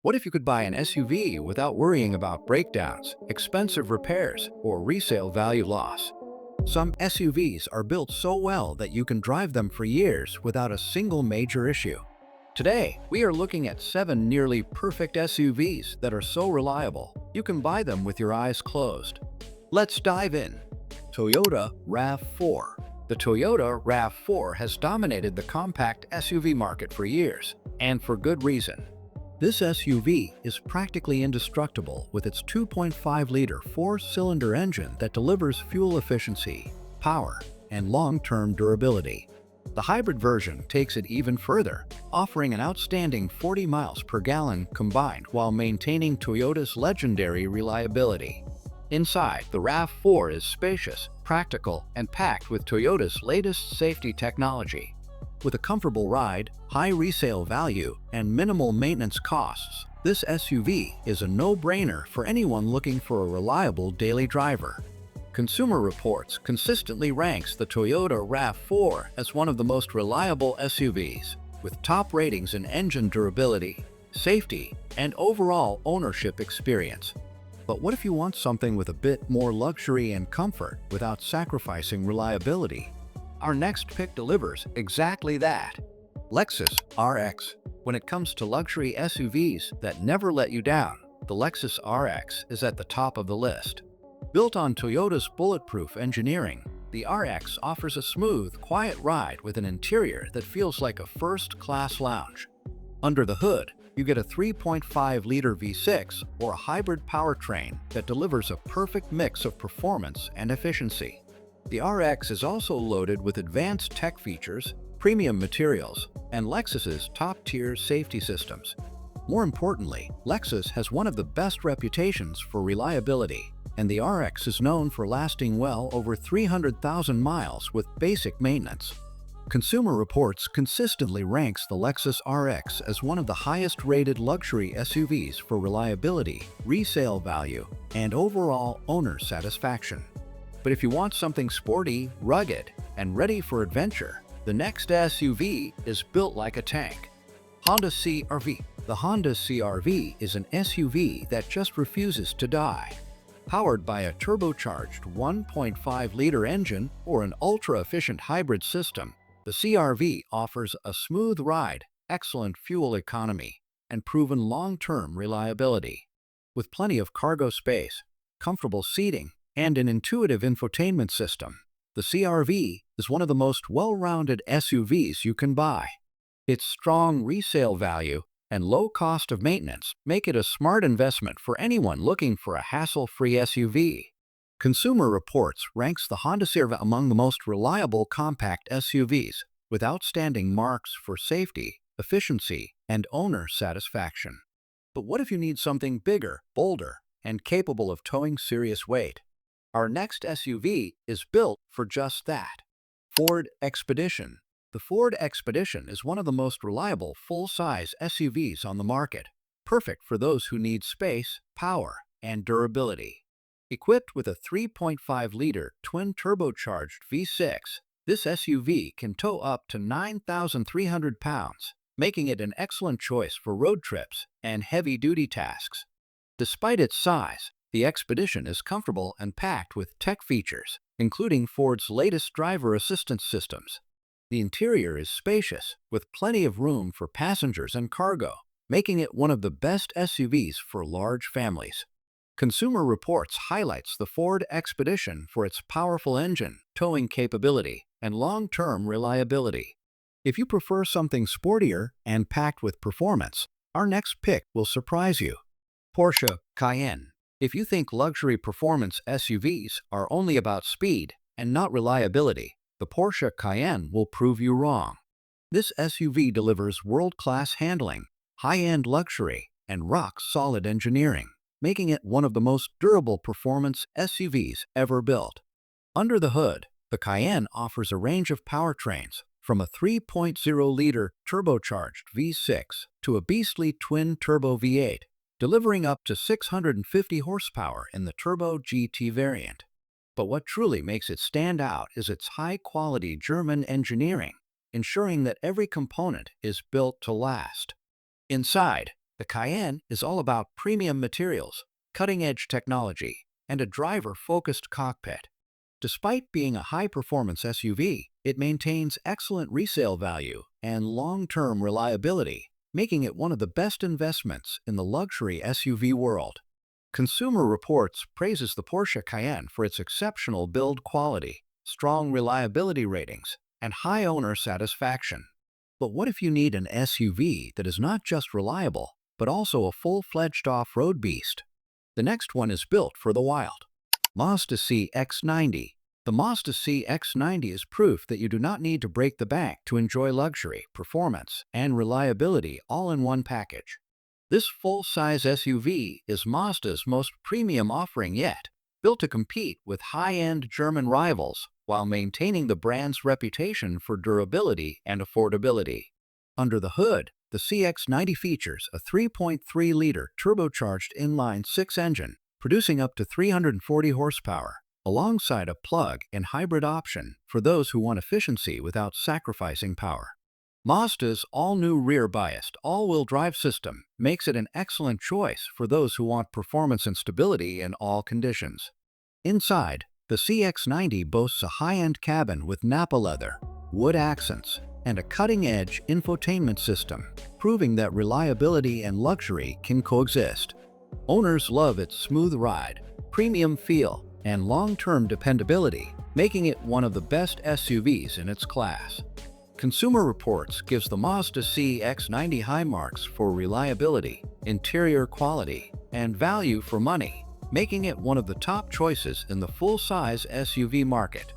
What if you could buy an SUV without worrying about breakdowns, expensive repairs, or resale value loss? Some SUVs are built so well that you can drive them for years without a single major issue. Today, we are looking at 7 nearly perfect SUVs that are so reliable, you can buy them with your eyes closed. Let's dive in. Toyota RAV4. The Toyota RAV4 has dominated the compact SUV market for years, and for good reason. This SUV is practically indestructible with its 2.5-liter four-cylinder engine that delivers fuel efficiency, power, and long-term durability. The hybrid version takes it even further, offering an outstanding 40 miles per gallon combined while maintaining Toyota's legendary reliability. Inside, the RAV4 is spacious, practical, and packed with Toyota's latest safety technology. With a comfortable ride, high resale value, and minimal maintenance costs, this SUV is a no-brainer for anyone looking for a reliable daily driver. Consumer Reports consistently ranks the Toyota RAV4 as one of the most reliable SUVs, with top ratings in engine durability, safety, and overall ownership experience. But what if you want something with a bit more luxury and comfort without sacrificing reliability? Our next pick delivers exactly that. Lexus RX. When it comes to luxury SUVs that never let you down, the Lexus RX is at the top of the list. Built on Toyota's bulletproof engineering, the RX offers a smooth, quiet ride with an interior that feels like a first-class lounge. Under the hood, you get a 3.5-liter V6 or a hybrid powertrain that delivers a perfect mix of performance and efficiency. The RX is also loaded with advanced tech features, premium materials, and Lexus's top-tier safety systems. More importantly, Lexus has one of the best reputations for reliability, and the RX is known for lasting well over 300,000 miles with basic maintenance. Consumer Reports consistently ranks the Lexus RX as one of the highest-rated luxury SUVs for reliability, resale value, and overall owner satisfaction. But if you want something sporty, rugged, and ready for adventure, the next SUV is built like a tank. Honda CR-V. The Honda CR-V is an SUV that just refuses to die. Powered by a turbocharged 1.5-liter engine or an ultra-efficient hybrid system, the CR-V offers a smooth ride, excellent fuel economy, and proven long-term reliability. With plenty of cargo space, comfortable seating, and an intuitive infotainment system, the CR-V is one of the most well-rounded SUVs you can buy. Its strong resale value and low cost of maintenance make it a smart investment for anyone looking for a hassle-free SUV. Consumer Reports ranks the Honda CR-V among the most reliable compact SUVs, with outstanding marks for safety, efficiency, and owner satisfaction. But what if you need something bigger, bolder, and capable of towing serious weight? Our next SUV is built for just that. Ford Expedition. The Ford Expedition is one of the most reliable full-size SUVs on the market, perfect for those who need space, power, and durability. Equipped with a 3.5-liter twin-turbocharged V6, this SUV can tow up to 9,300 pounds, making it an excellent choice for road trips and heavy-duty tasks. Despite its size, the Expedition is comfortable and packed with tech features, including Ford's latest driver assistance systems. The interior is spacious, with plenty of room for passengers and cargo, making it one of the best SUVs for large families. Consumer Reports highlights the Ford Expedition for its powerful engine, towing capability, and long-term reliability. If you prefer something sportier and packed with performance, our next pick will surprise you. Porsche Cayenne. If you think luxury performance SUVs are only about speed and not reliability, the Porsche Cayenne will prove you wrong. This SUV delivers world-class handling, high-end luxury, and rock-solid engineering, making it one of the most durable performance SUVs ever built. Under the hood, the Cayenne offers a range of powertrains, from a 3.0-liter turbocharged V6 to a beastly twin-turbo V8, delivering up to 650 horsepower in the Turbo GT variant. But what truly makes it stand out is its high-quality German engineering, ensuring that every component is built to last. Inside, The Cayenne is all about premium materials, cutting-edge technology, and a driver-focused cockpit. Despite being a high-performance SUV, it maintains excellent resale value and long-term reliability, making it one of the best investments in the luxury SUV world. Consumer Reports praises the Porsche Cayenne for its exceptional build quality, strong reliability ratings, and high owner satisfaction. But what if you need an SUV that is not just reliable, but also a full-fledged off-road beast? The next one is built for the wild. Mazda CX-90. The Mazda CX-90 is proof that you do not need to break the bank to enjoy luxury, performance, and reliability all in one package. This full-size SUV is Mazda's most premium offering yet, built to compete with high-end German rivals while maintaining the brand's reputation for durability and affordability. Under the hood, the CX-90 features a 3.3-liter turbocharged inline-six engine, producing up to 340 horsepower, alongside a plug-in hybrid option for those who want efficiency without sacrificing power. Mazda's all-new rear-biased, all-wheel drive system makes it an excellent choice for those who want performance and stability in all conditions. Inside, the CX-90 boasts a high-end cabin with Nappa leather, wood accents, and a cutting-edge infotainment system, proving that reliability and luxury can coexist. Owners love its smooth ride, premium feel, and long-term dependability, making it one of the best SUVs in its class. Consumer Reports gives the Mazda CX-90 high marks for reliability, interior quality, and value for money, making it one of the top choices in the full-size SUV market.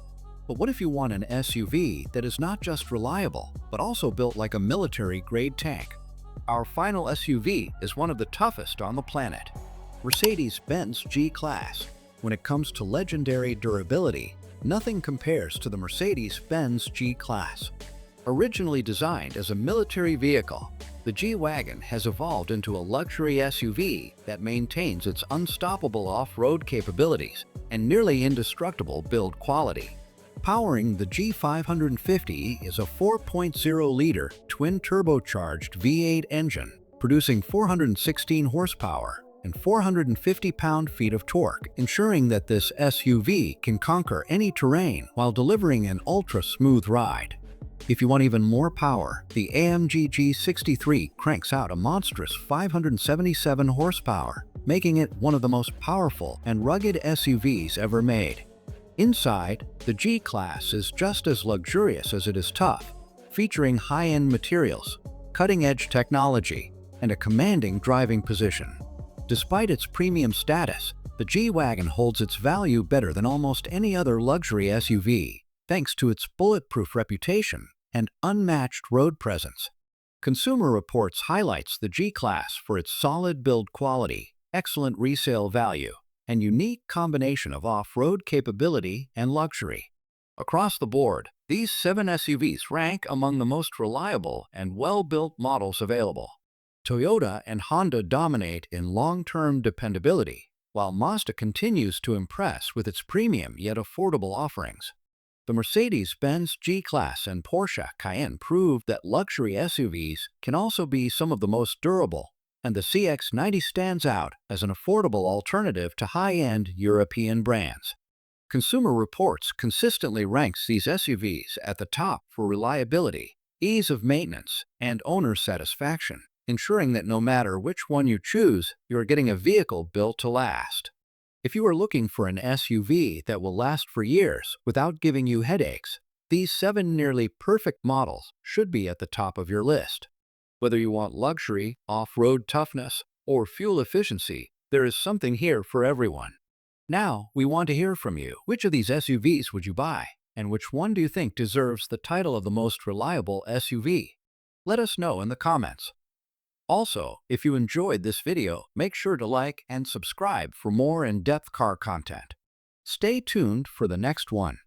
But what if you want an SUV that is not just reliable, but also built like a military-grade tank? Our final SUV is one of the toughest on the planet. Mercedes-Benz G-Class. When it comes to legendary durability, nothing compares to the Mercedes-Benz G-Class. Originally designed as a military vehicle, the G-Wagon has evolved into a luxury SUV that maintains its unstoppable off-road capabilities and nearly indestructible build quality. Powering the G550 is a 4.0-liter twin-turbocharged V8 engine, producing 416 horsepower and 450 pound-feet of torque, ensuring that this SUV can conquer any terrain while delivering an ultra-smooth ride. If you want even more power, the AMG G63 cranks out a monstrous 577 horsepower, making it one of the most powerful and rugged SUVs ever made. Inside, the G-Class is just as luxurious as it is tough, featuring high-end materials, cutting-edge technology, and a commanding driving position. Despite its premium status, the G-Wagon holds its value better than almost any other luxury SUV, thanks to its bulletproof reputation and unmatched road presence. Consumer Reports highlights the G-Class for its solid build quality, excellent resale value, and unique combination of off-road capability and luxury. Across the board, these 7 SUVs rank among the most reliable and well-built models available. Toyota and Honda dominate in long-term dependability, while Mazda continues to impress with its premium yet affordable offerings. The Mercedes-Benz G-Class and Porsche Cayenne prove that luxury SUVs can also be some of the most durable, and the CX-90 stands out as an affordable alternative to high-end European brands. Consumer Reports consistently ranks these SUVs at the top for reliability, ease of maintenance, and owner satisfaction, ensuring that no matter which one you choose, you are getting a vehicle built to last. If you are looking for an SUV that will last for years without giving you headaches, these 7 nearly perfect models should be at the top of your list. Whether you want luxury, off-road toughness, or fuel efficiency, there is something here for everyone. Now, we want to hear from you. Which of these SUVs would you buy, and which one do you think deserves the title of the most reliable SUV? Let us know in the comments. Also, if you enjoyed this video, make sure to like and subscribe for more in-depth car content. Stay tuned for the next one.